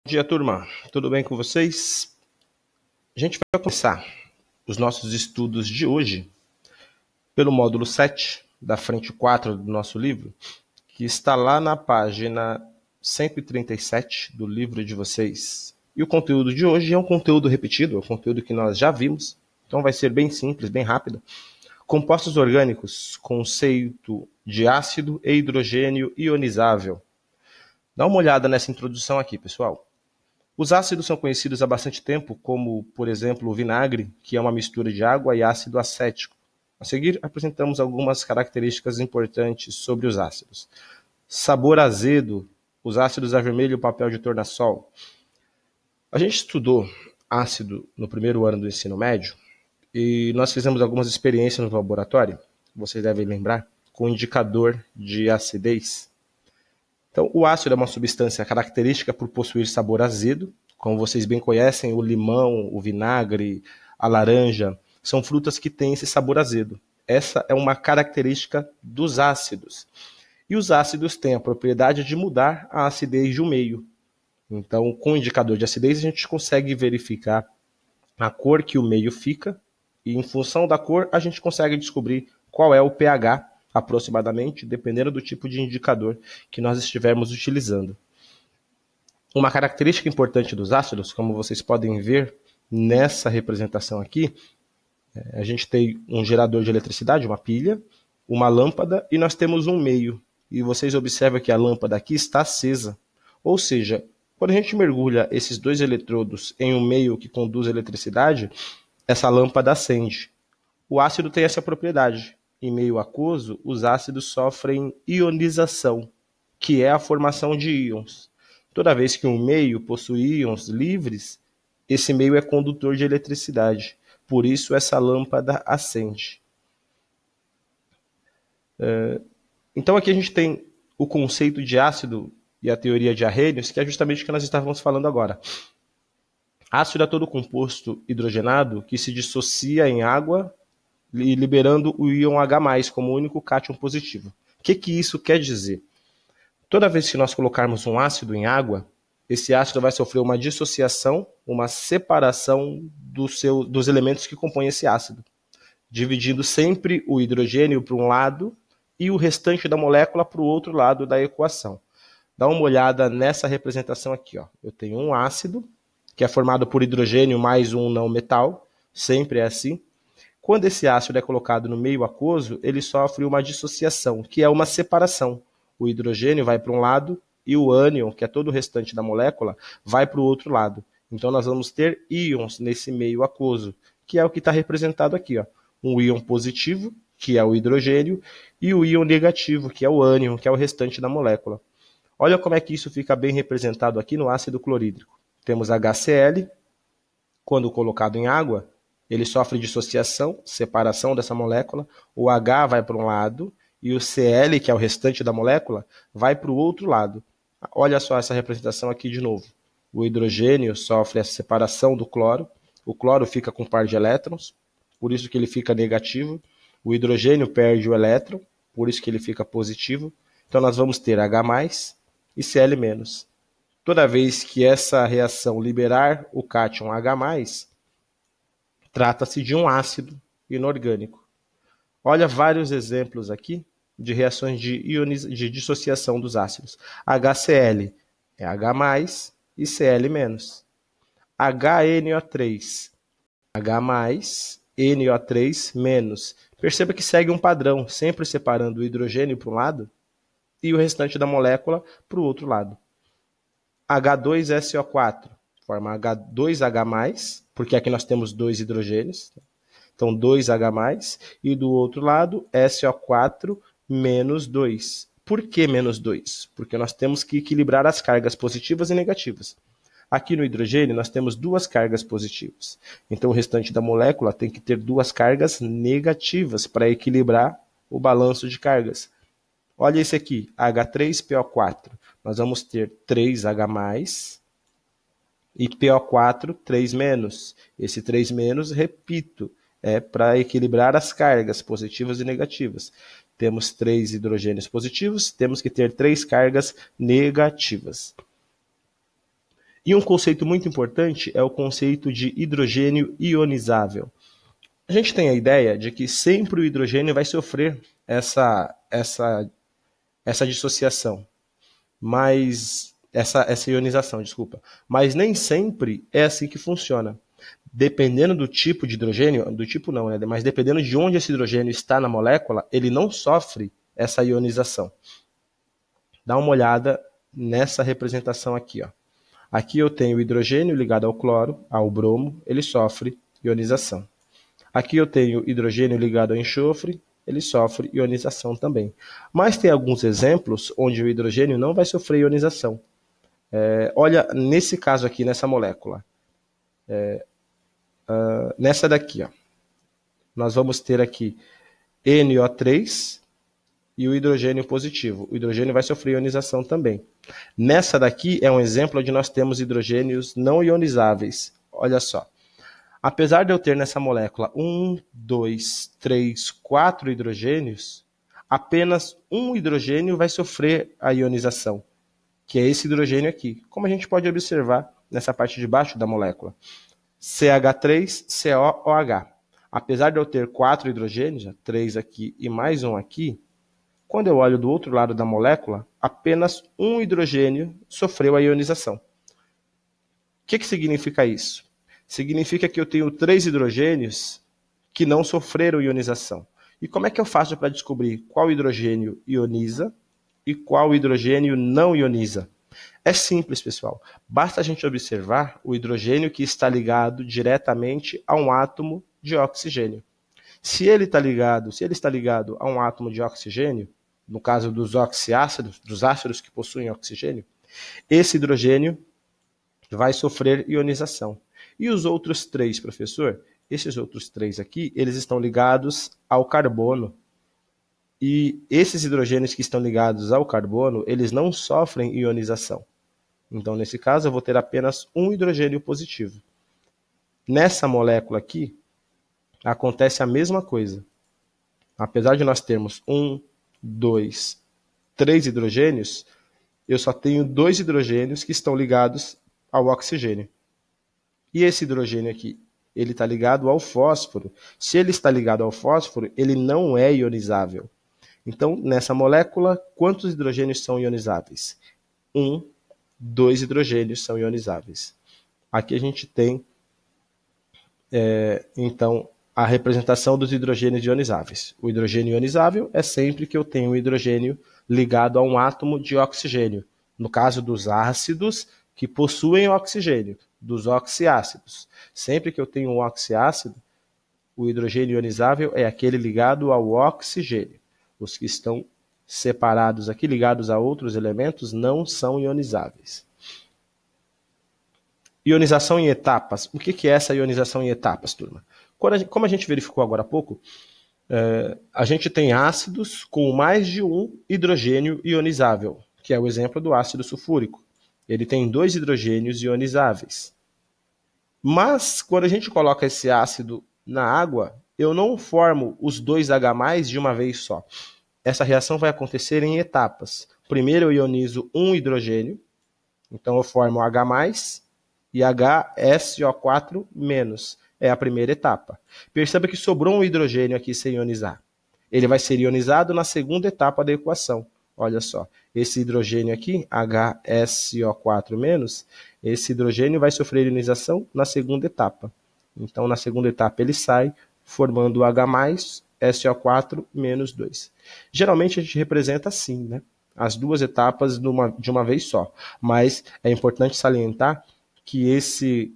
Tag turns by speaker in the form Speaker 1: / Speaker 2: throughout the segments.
Speaker 1: Bom dia, turma. Tudo bem com vocês? A gente vai começar os nossos estudos de hoje pelo módulo 7, da frente 4 do nosso livro, que está lá na página 137 do livro de vocês. E o conteúdo de hoje é um conteúdo repetido, é um conteúdo que nós já vimos, então vai ser bem simples, bem rápido. Compostos orgânicos, conceito de ácido e hidrogênio ionizável. Dá uma olhada nessa introdução aqui, pessoal. Os ácidos são conhecidos há bastante tempo como, por exemplo, o vinagre, que é uma mistura de água e ácido acético. A seguir, apresentamos algumas características importantes sobre os ácidos. Sabor azedo, os ácidos avermelham o papel de tornassol. A gente estudou ácido no primeiro ano do ensino médio e nós fizemos algumas experiências no laboratório, vocês devem lembrar, com indicador de acidez. Então, o ácido é uma substância característica por possuir sabor azedo. Como vocês bem conhecem, o limão, o vinagre, a laranja, são frutas que têm esse sabor azedo. Essa é uma característica dos ácidos. E os ácidos têm a propriedade de mudar a acidez de um meio. Então, com o indicador de acidez, a gente consegue verificar a cor que o meio fica, e em função da cor, a gente consegue descobrir qual é o pH aproximadamente, dependendo do tipo de indicador que nós estivermos utilizando. Uma característica importante dos ácidos, como vocês podem ver nessa representação aqui, a gente tem um gerador de eletricidade, uma pilha, uma lâmpada e nós temos um meio. E vocês observam que a lâmpada aqui está acesa. Ou seja, quando a gente mergulha esses dois eletrodos em um meio que conduz eletricidade, essa lâmpada acende. O ácido tem essa propriedade. Em meio aquoso, os ácidos sofrem ionização, que é a formação de íons. Toda vez que um meio possui íons livres, esse meio é condutor de eletricidade. Por isso, essa lâmpada acende. Então, aqui a gente tem o conceito de ácido e a teoria de Arrhenius, que é justamente o que nós estávamos falando agora. Ácido é todo composto hidrogenado que se dissocia em água, liberando o íon H+, como único cátion positivo. O que isso quer dizer? Toda vez que nós colocarmos um ácido em água, esse ácido vai sofrer uma dissociação, uma separação dos elementos que compõem esse ácido, dividindo sempre o hidrogênio para um lado e o restante da molécula para o outro lado da equação. Dá uma olhada nessa representação aqui. Ó. Eu tenho um ácido, que é formado por hidrogênio mais um não metal, sempre é assim. Quando esse ácido é colocado no meio aquoso, ele sofre uma dissociação, que é uma separação. O hidrogênio vai para um lado e o ânion, que é todo o restante da molécula, vai para o outro lado. Então nós vamos ter íons nesse meio aquoso, que é o que está representado aqui. Ó. Um íon positivo, que é o hidrogênio, e o íon negativo, que é o ânion, que é o restante da molécula. Olha como é que isso fica bem representado aqui no ácido clorídrico. Temos HCl, quando colocado em água, ele sofre dissociação, separação dessa molécula, o H vai para um lado e o Cl, que é o restante da molécula, vai para o outro lado. Olha só essa representação aqui de novo. O hidrogênio sofre essa separação do cloro, o cloro fica com um par de elétrons, por isso que ele fica negativo, o hidrogênio perde o elétron, por isso que ele fica positivo, então nós vamos ter H+, e Cl-. Toda vez que essa reação liberar o cátion H+, trata-se de um ácido inorgânico. Olha vários exemplos aqui de reações de dissociação dos ácidos. HCl é H+, e Cl-. HNO3, H+, NO3-. Perceba que segue um padrão, sempre separando o hidrogênio para um lado e o restante da molécula para o outro lado. H2SO4 forma H2H+, porque aqui nós temos dois hidrogênios. Então, 2H+, e do outro lado, SO4 menos 2. Por que menos 2? Porque nós temos que equilibrar as cargas positivas e negativas. Aqui no hidrogênio, nós temos duas cargas positivas. Então, o restante da molécula tem que ter duas cargas negativas para equilibrar o balanço de cargas. Olha esse aqui, H3PO4. Nós vamos ter 3H+, e PO4, 3-. Esse 3-, repito, é para equilibrar as cargas positivas e negativas. Temos 3 hidrogênios positivos, temos que ter 3 cargas negativas. E um conceito muito importante é o conceito de hidrogênio ionizável. A gente tem a ideia de que sempre o hidrogênio vai sofrer essa dissociação, mas essa ionização, desculpa. Mas nem sempre é assim que funciona. Dependendo do tipo de hidrogênio, do tipo não, né? Mas dependendo de onde esse hidrogênio está na molécula, ele não sofre essa ionização. Dá uma olhada nessa representação aqui, ó. Aqui eu tenho o hidrogênio ligado ao cloro, ao bromo, ele sofre ionização. Aqui eu tenho hidrogênio ligado ao enxofre, ele sofre ionização também. Mas tem alguns exemplos onde o hidrogênio não vai sofrer ionização. Olha, nesse caso aqui, nessa molécula. Nessa daqui, ó, nós vamos ter aqui NO3 e o hidrogênio positivo. O hidrogênio vai sofrer ionização também. Nessa daqui é um exemplo onde nós temos hidrogênios não ionizáveis. Olha só. Apesar de eu ter nessa molécula 1, 2, 3, 4 hidrogênios, apenas um hidrogênio vai sofrer a ionização, que é esse hidrogênio aqui, como a gente pode observar nessa parte de baixo da molécula. CH3COOH. Apesar de eu ter 4 hidrogênios, 3 aqui e mais um aqui, quando eu olho do outro lado da molécula, apenas um hidrogênio sofreu a ionização. O que significa isso? Significa que eu tenho 3 hidrogênios que não sofreram ionização. E como é que eu faço para descobrir qual hidrogênio ioniza e qual hidrogênio não ioniza? É simples, pessoal. Basta a gente observar o hidrogênio que está ligado diretamente a um átomo de oxigênio. Se ele está ligado a um átomo de oxigênio, no caso dos oxiácidos, dos ácidos que possuem oxigênio, esse hidrogênio vai sofrer ionização. E os outros 3, professor? Esses outros 3 aqui, eles estão ligados ao carbono. E esses hidrogênios que estão ligados ao carbono, eles não sofrem ionização. Então, nesse caso, eu vou ter apenas um hidrogênio positivo. Nessa molécula aqui, acontece a mesma coisa. Apesar de nós termos 1, 2, 3 hidrogênios, eu só tenho 2 hidrogênios que estão ligados ao oxigênio. E esse hidrogênio aqui, ele está ligado ao fósforo. Se ele está ligado ao fósforo, ele não é ionizável. Então, nessa molécula, quantos hidrogênios são ionizáveis? 1, 2 hidrogênios são ionizáveis. Aqui a gente tem, então, a representação dos hidrogênios ionizáveis. O hidrogênio ionizável é sempre que eu tenho um hidrogênio ligado a um átomo de oxigênio. No caso dos ácidos que possuem oxigênio, dos oxiácidos. Sempre que eu tenho um oxiácido, o hidrogênio ionizável é aquele ligado ao oxigênio. Os que estão separados aqui, ligados a outros elementos, não são ionizáveis. Ionização em etapas. O que é essa ionização em etapas, turma? Como a gente verificou agora há pouco, a gente tem ácidos com mais de um hidrogênio ionizável, que é o exemplo do ácido sulfúrico. Ele tem 2 hidrogênios ionizáveis. Mas, quando a gente coloca esse ácido na água, eu não formo os 2H+, de uma vez só. Essa reação vai acontecer em etapas. Primeiro eu ionizo um hidrogênio, então eu formo H+, e HSO4-. É a primeira etapa. Perceba que sobrou um hidrogênio aqui sem ionizar. Ele vai ser ionizado na segunda etapa da equação. Olha só, esse hidrogênio aqui, HSO4-, esse hidrogênio vai sofrer ionização na segunda etapa. Então, na segunda etapa ele sai, formando H+, SO4-2. Geralmente a gente representa assim, né? As duas etapas de uma vez só. Mas é importante salientar que esses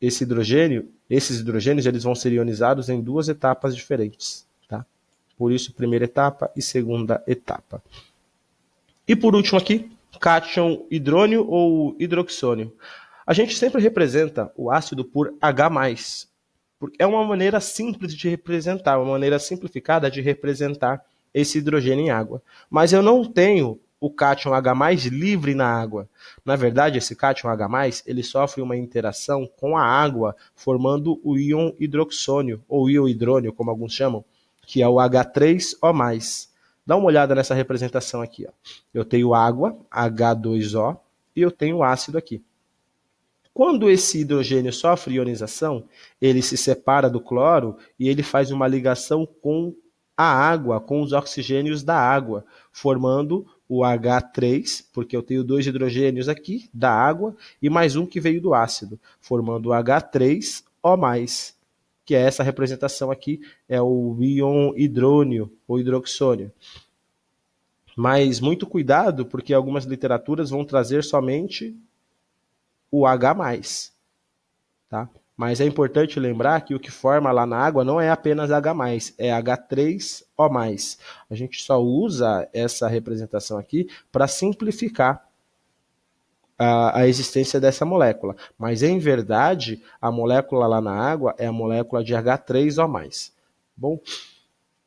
Speaker 1: hidrogênios eles vão ser ionizados em 2 etapas diferentes. Tá? Por isso, primeira etapa e segunda etapa. E por último aqui, cátion hidrônio ou hidroxônio. A gente sempre representa o ácido por H+, porque é uma maneira simples de representar, uma maneira simplificada de representar esse hidrogênio em água. Mas eu não tenho o cátion H+ livre na água. Na verdade, esse cátion H+, ele sofre uma interação com a água, formando o íon hidroxônio, ou íon hidrônio, como alguns chamam, que é o H3O+. Dá uma olhada nessa representação aqui. Ó. Eu tenho água, H2O, e eu tenho ácido aqui. Quando esse hidrogênio sofre ionização, ele se separa do cloro e ele faz uma ligação com a água, com os oxigênios da água, formando o H3, porque eu tenho 2 hidrogênios aqui da água e mais um que veio do ácido, formando o H3O+, que é essa representação aqui, é o íon hidrônio ou hidroxônio. Mas muito cuidado, porque algumas literaturas vão trazer somente o H+, tá? Mas é importante lembrar que o que forma lá na água não é apenas H+, é H3O+. A gente só usa essa representação aqui para simplificar a existência dessa molécula. Mas, em verdade, a molécula lá na água é a molécula de H3O+. Bom,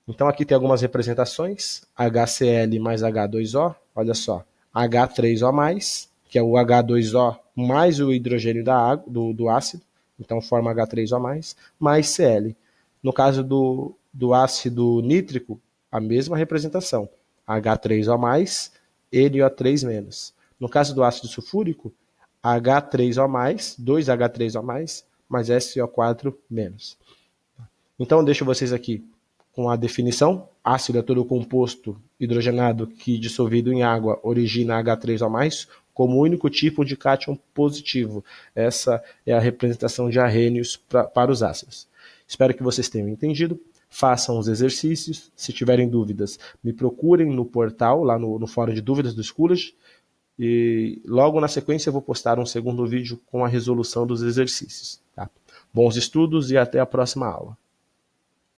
Speaker 1: então aqui tem algumas representações. HCl mais H2O, olha só. H3O+, que é o H2O mais o hidrogênio da água, do ácido, então forma H3O+, mais Cl. No caso do ácido nítrico, a mesma representação, H3O+, NO3-. No caso do ácido sulfúrico, H3O+, 2H3O+, mais SO4-. Então, deixo vocês aqui com a definição. Ácido é todo composto hidrogenado que, dissolvido em água, origina H3O+, como único tipo de cátion positivo. Essa é a representação de arrênios para os ácidos. Espero que vocês tenham entendido. Façam os exercícios. Se tiverem dúvidas, me procurem no portal, lá no fórum de dúvidas do Schoology. E logo na sequência eu vou postar um segundo vídeo com a resolução dos exercícios. Tá? Bons estudos e até a próxima aula.